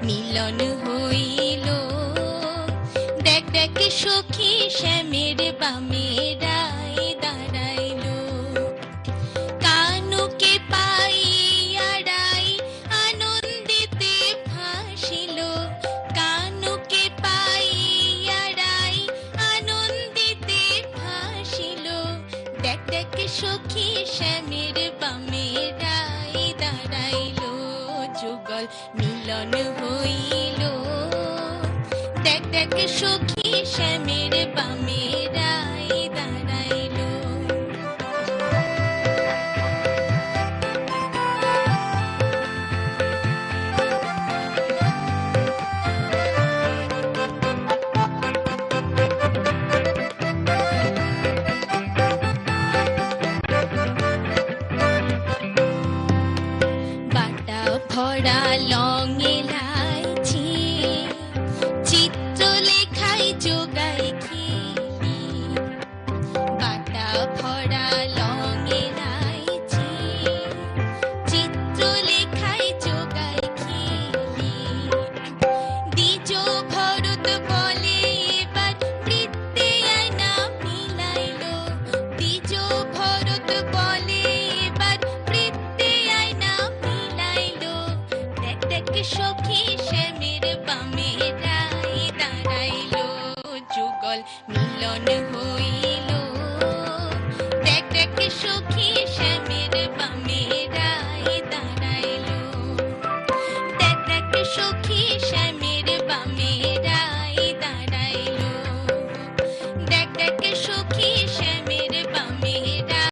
মিলন হইল। দেখ দেখ সখী শ্যামের বামে রায় দাঁড়াইল। কানুকে পাইয়া রায় আনন্দিতে ভাসিল। কানুকে পাইয়া রায় আনন্দিতে ভাসিল। দেখ দেখ সখী শ্যামের বামে রায় দাঁড়াইল। যুগল মিলন হইল। দেখ দেখ সখী শ্যামের বামে রায়